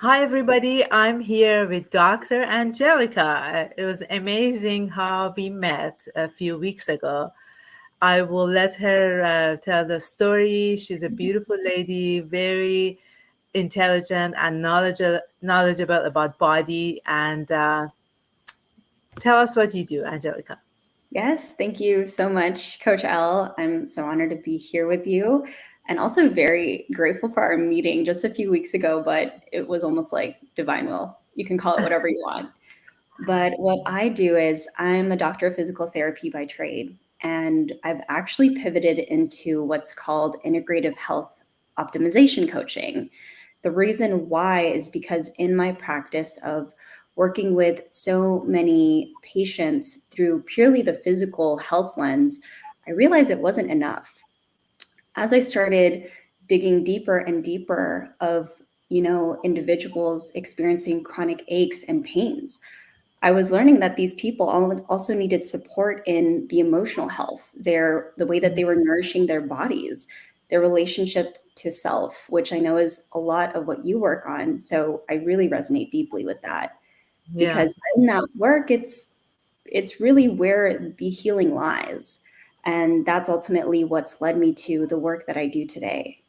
Hi, everybody. I'm here with Dr. Angelica. It was amazing how we met a few weeks ago. I will let her tell the story. She's a beautiful lady, very intelligent and knowledgeable about body. And tell us what you do, Angelica. Yes, thank you so much, Coach Elle. I'm so honored to be here with you and also very grateful for our meeting just a few weeks ago, but it was almost like divine will. You can call it whatever you want. But what I do is I'm a doctor of physical therapy by trade, and I've actually pivoted into what's called integrative health optimization coaching. The reason why is because in my practice of working with so many patients through purely the physical health lens, I realized it wasn't enough. As I started digging deeper and deeper of individuals experiencing chronic aches and pains, I was learning that these people also needed support in the emotional health, the way that they were nourishing their bodies, their relationship to self, which I know is a lot of what you work on. So I really resonate deeply with that Yeah. because in that work, it's really where the healing lies. And that's ultimately what's led me to the work that I do today.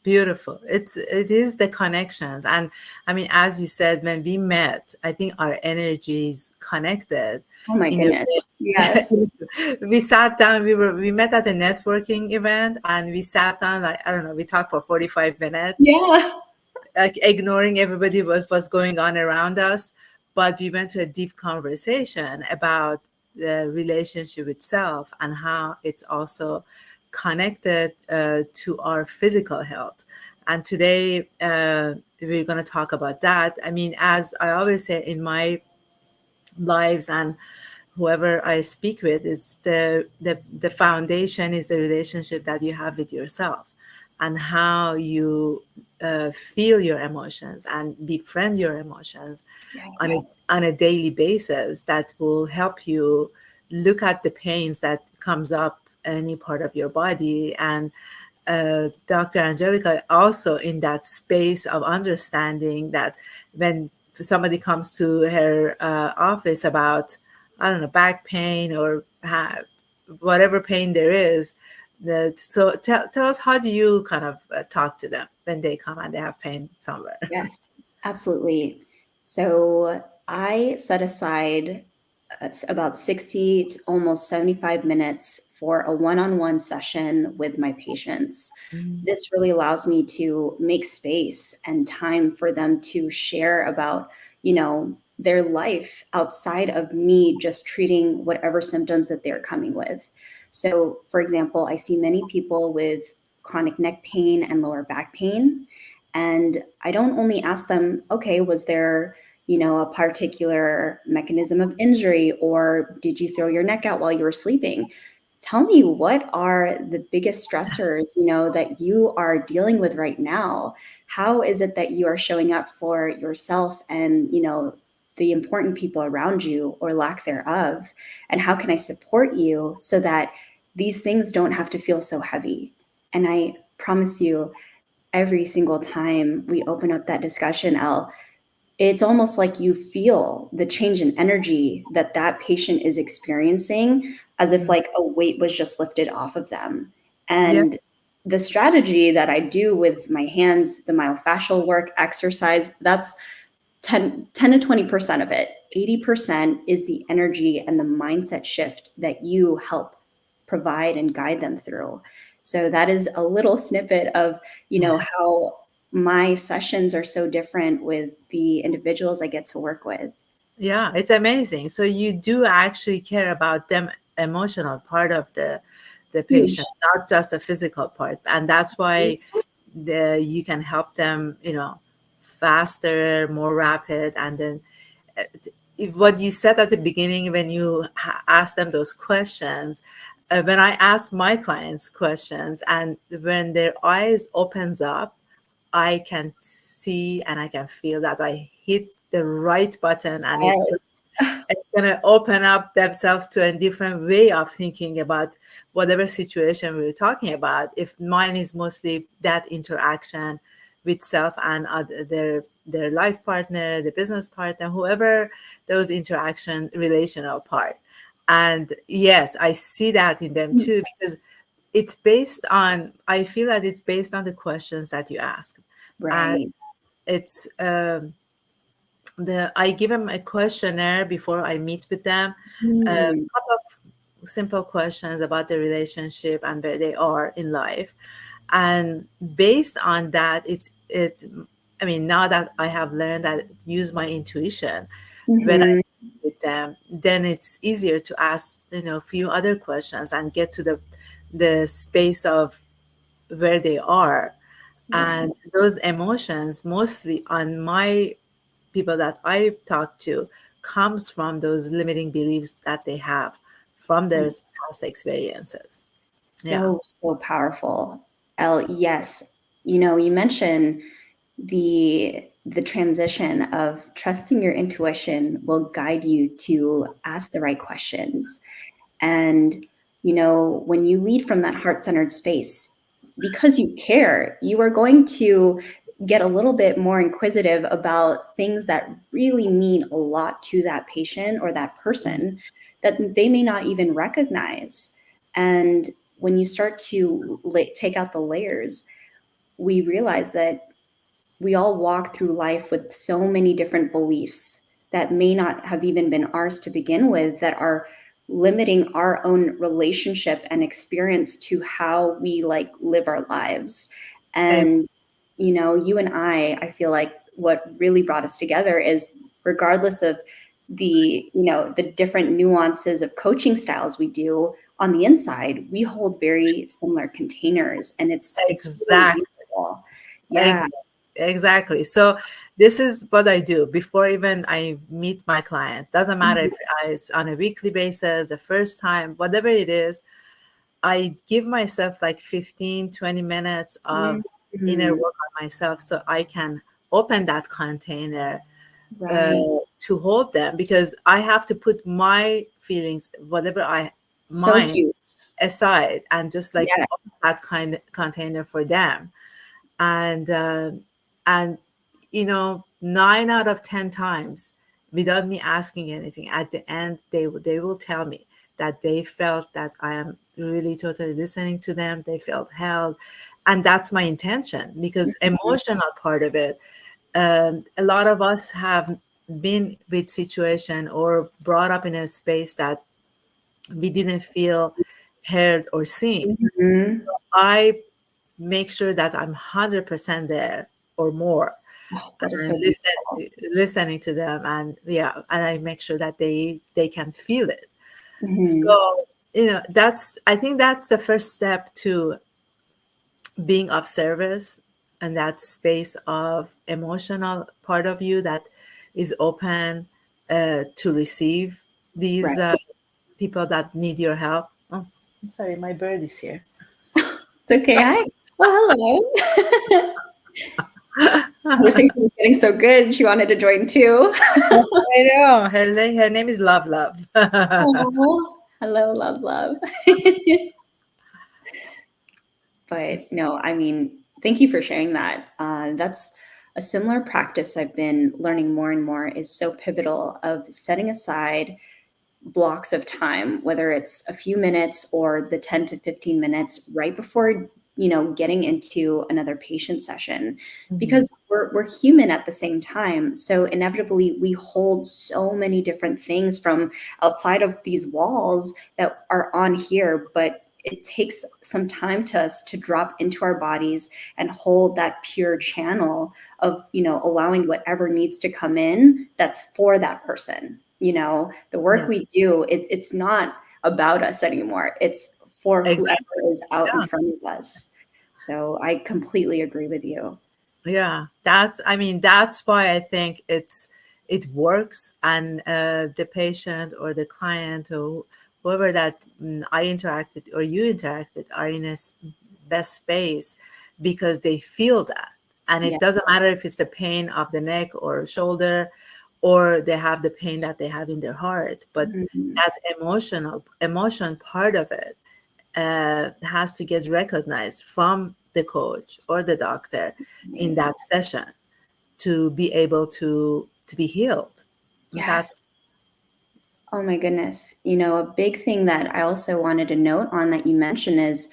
Beautiful. It is the connections. And I mean, as you said, when we met, I think our energies connected Oh my in a goodness. Yes. way. We sat down, we met at a networking event and we sat down, like, I don't know, we talked for 45 minutes, Yeah. like ignoring everybody what was going on around us. But we went to a deep conversation about the relationship itself and how it's also connected to our physical health. And today we're going to talk about that. I mean, as I always say in my lives and whoever I speak with, it's the foundation is the relationship that you have with yourself and how you feel your emotions and befriend your emotions Yes. on a daily basis. That will help you look at the pains that comes up any part of your body. And Dr. Angelica also in that space of understanding that when somebody comes to her office about, I don't know, back pain or whatever pain there is, so tell us, how do you kind of talk to them when they come and they have pain somewhere? Yes, absolutely. So I set aside about 60 to almost 75 minutes for a one-on-one session with my patients. This really allows me to make space and time for them to share about, their life outside of me just treating whatever symptoms that they're coming with. So, for example, I see many people with chronic neck pain and lower back pain. And I don't only ask them, okay, was there, a particular mechanism of injury, or did you throw your neck out while you were sleeping? Tell me, what are the biggest stressors, that you are dealing with right now? How is it that you are showing up for yourself and, the important people around you or lack thereof? And how can I support you so that these things don't have to feel so heavy? And I promise you, every single time we open up that discussion, Elle, it's almost like you feel the change in energy that that patient is experiencing, as if like a weight was just lifted off of them. Yeah. And the strategy that I do with my hands, the myofascial work, exercise, that's 10 to 20% of it. 80% is the energy and the mindset shift that you help provide and guide them through. So that is a little snippet of, how my sessions are so different with the individuals I get to work with. Yeah, it's amazing. So you do actually care about them emotional part of the patient, Huge. not just the physical part. And that's why you can help them, faster, more rapid. And then what you said at the beginning when you asked them those questions, when I ask my clients questions and when their eyes opens up, I can see and I can feel that I hit the right button, and it's going to open up themselves to a different way of thinking about whatever situation we're talking about. If mine is mostly that interaction with self and their life partner, the business partner, whoever, those interaction relational part. And yes, I see that in them Mm. too, because it's based on, I feel that it's based on the questions that you ask. And Right. it's the I give them a questionnaire before I meet with them, a Mm. couple of simple questions about the relationship and where they are in life. And based on that, it's I mean, now that I have learned that use my intuition when I Mhm. meet with them, then it's easier to ask, a few other questions and get to the space of where they are. Right. And those emotions, mostly on my people that I talk to, comes from those limiting beliefs that they have from their past experiences. Yeah. So, so powerful. Elle, yes. You mentioned the transition of trusting your intuition will guide you to ask the right questions. And, when you lead from that heart-centered space, because you care, you are going to get a little bit more inquisitive about things that really mean a lot to that patient or that person that they may not even recognize. And when you start to take out the layers, we realize that we all walk through life with so many different beliefs that may not have even been ours to begin with, that are limiting our own relationship and experience to how we live our lives. Ex- And you and I feel like what really brought us together is, regardless of the different nuances of coaching styles we do, on the inside we hold very similar containers, and it's really exact, beautiful. Yeah. ex- exactly. So this is what I do before even I meet my clients. Doesn't matter if it's on a weekly basis, the first time, whatever it is, I give myself like 15, 20 minutes of inner Mhm. work on myself so I can open that container uh, Right. to hold them, because I have to put my feelings, whatever I So mind, huge. aside and just like Yeah. open that kind container for them. And 9 out of 10 times, without me asking anything, at the end they will tell me that they felt that I am really totally listening to them. They felt held, and that's my intention, because Mhm. emotional part of it, a lot of us have been with situation or brought up in a space that we didn't feel heard or seen. Mhm. I make sure that I'm 100% there or more, Oh, that is and so beautiful. listening to them, and yeah, and I make sure that they can feel it. Mhm. So that's, I think that's the first step to being of service, and that space of emotional part of you that is open to receive these Right. people that need your help. Oh, I'm sorry, my bird is here. It's okay. Hi. Oh, hello. Conversation is getting so good. She wanted to join too. I know her name is Love Love. Oh, hello, love, love. But no, I mean, thank you for sharing that. That's a similar practice I've been learning more and more, is so pivotal, of setting aside blocks of time, whether it's a few minutes or the 10 to 15 minutes right before, getting into another patient session, Mhm. because we're human at the same time. So inevitably we hold so many different things from outside of these walls that are on here, but it takes some time to us to drop into our bodies and hold that pure channel of, allowing whatever needs to come in that's for that person. The work Yeah, we do, it's not about us anymore. It's for whoever exactly. is out in Yeah. front of us. So I completely agree with you. Yeah, I mean, that's why I think it works, and the patient or the client or whoever that I interact with or you interact with are in a best space, because they feel that. And Yeah. it doesn't matter if it's the pain of the neck or shoulder, or they have the pain that they have in their heart, but Mhm. that emotion part of it has to get recognized from the coach or the doctor in that session to be able to be healed. Yes. That's Oh my goodness. A big thing that I also wanted to note on that you mentioned is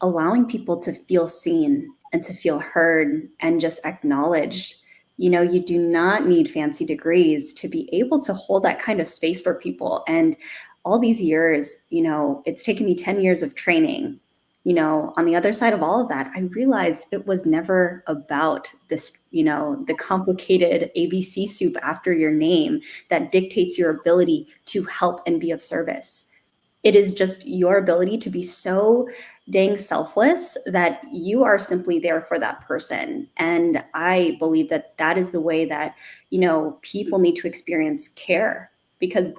allowing people to feel seen and to feel heard and just acknowledged. You do not need fancy degrees to be able to hold that kind of space for people. And all these years, it's taken me 10 years of training. On the other side of all of that, I realized it was never about this, the complicated ABC soup after your name that dictates your ability to help and be of service. It is just your ability to be so dang selfless that you are simply there for that person. And I believe that that is the way that, people need to experience care, because,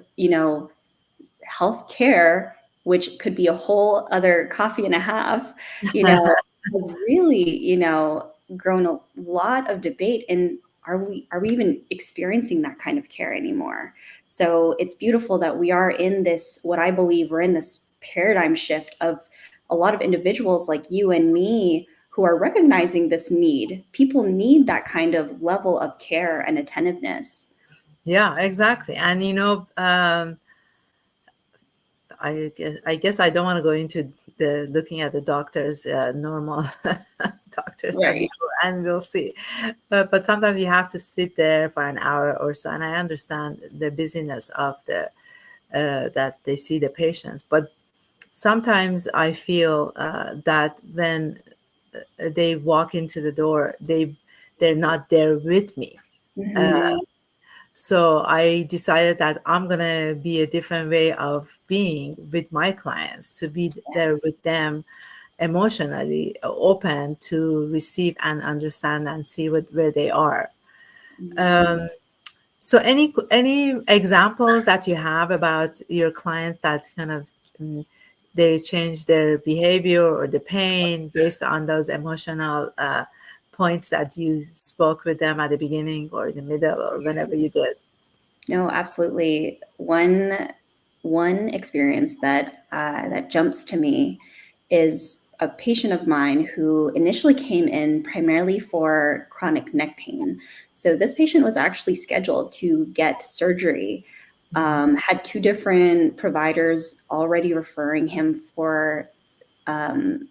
healthcare, which could be a whole other coffee and a half, has really, grown a lot of debate. And are we even experiencing that kind of care anymore? So it's beautiful that we are in this, what I believe we're in this paradigm shift of a lot of individuals like you and me who are recognizing this need. People need that kind of level of care and attentiveness. yeah, exactly. And I guess I don't want to go into the looking at the doctors, normal doctors that we Right. go and we'll see. But sometimes you have to sit there for an hour or so, and I understand the busyness of the that they see the patients. But sometimes I feel that when they walk into the door, they're not there with me. Mm-hmm. So I decided that I'm gonna be a different way of being with my clients, to be there Yes. with them emotionally, open to receive and understand and see where they are. Mm-hmm. Um, so any examples that you have about your clients that kind of mm, they change their behavior or the pain based on those emotional points that you spoke with them at the beginning or in the middle or whenever you did? No, absolutely. One experience that jumps to me is a patient of mine who initially came in primarily for chronic neck pain. So this patient was actually scheduled to get surgery. Had two different providers already referring him for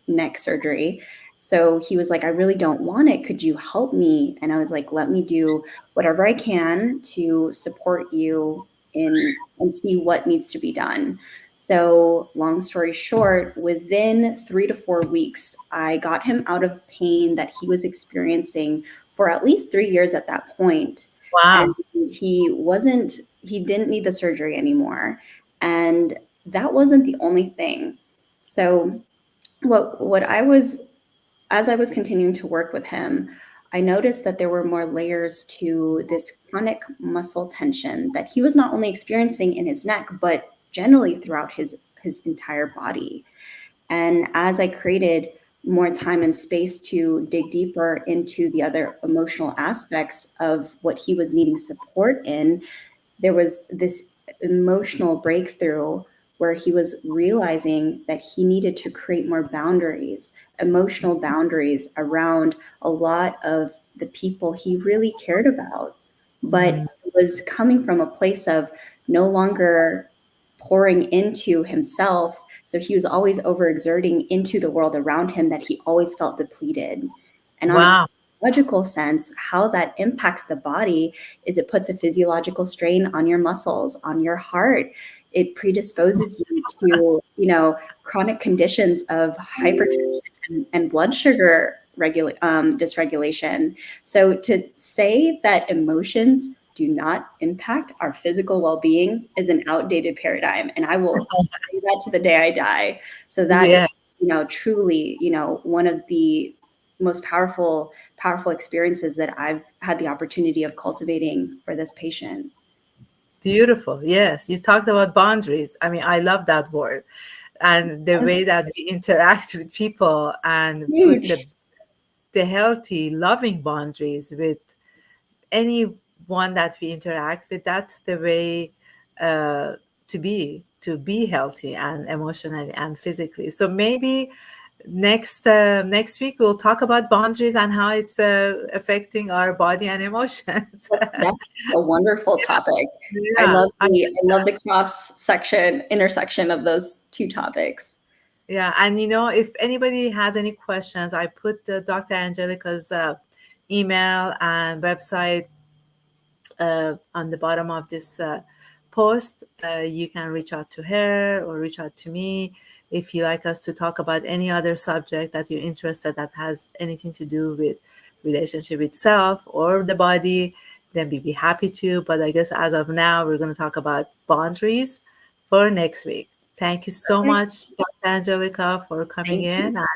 neck surgery. So he was like, I really don't want it. Could you help me? And I was like, let me do whatever I can to support you in and see what needs to be done. So, long story short, within 3 to 4 weeks, I got him out of pain that he was experiencing for at least 3 years at that point. And Wow. he didn't need the surgery anymore. And that wasn't the only thing. So, what I was as I was continuing to work with him, I noticed that there were more layers to this chronic muscle tension that he was not only experiencing in his neck, but generally throughout his entire body. And as I created more time and space to dig deeper into the other emotional aspects of what he was needing support in, there was this emotional breakthrough where he was realizing that he needed to create more boundaries, emotional boundaries around a lot of the people he really cared about. But Mm. it was coming from a place of no longer pouring into himself. So he was always overexerting into the world around him that he always felt depleted. And on a Wow. physiological sense, how that impacts the body is it puts a physiological strain on your muscles, on your heart. It predisposes you to, chronic conditions of hypertension and blood sugar dysregulation. So to say that emotions do not impact our physical well-being is an outdated paradigm, and I will say that to the day I die. So that is, Yeah. truly, one of the most powerful experiences that I've had the opportunity of cultivating for this patient. Beautiful. Yes. You talked about boundaries. I mean, I love that word. And the That's way that we interact with people and put huge. the healthy, loving boundaries with anyone that we interact with, that's the way to be healthy and emotionally and physically. So maybe Next week we'll talk about boundaries and how it's affecting our body and emotions. That's a wonderful topic. Yeah, I love the cross section, intersection of those two topics. yeah, and if anybody has any questions, I put Dr. Angelica's email and website on the bottom of this post. You can reach out to her or reach out to me if you like us to talk about any other subject that you're interested that has anything to do with relationship itself or the body. Then we'd be happy to. But I guess as of now, we're going to talk about boundaries for next week. Thank you so Perfect. much, Dr. Angelica, for coming Thank in. you. And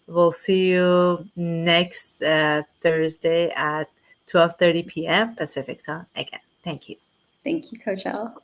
we'll see you next Thursday at 12:30 p.m. Pacific time again. Thank you. Thank you, Coach Elle.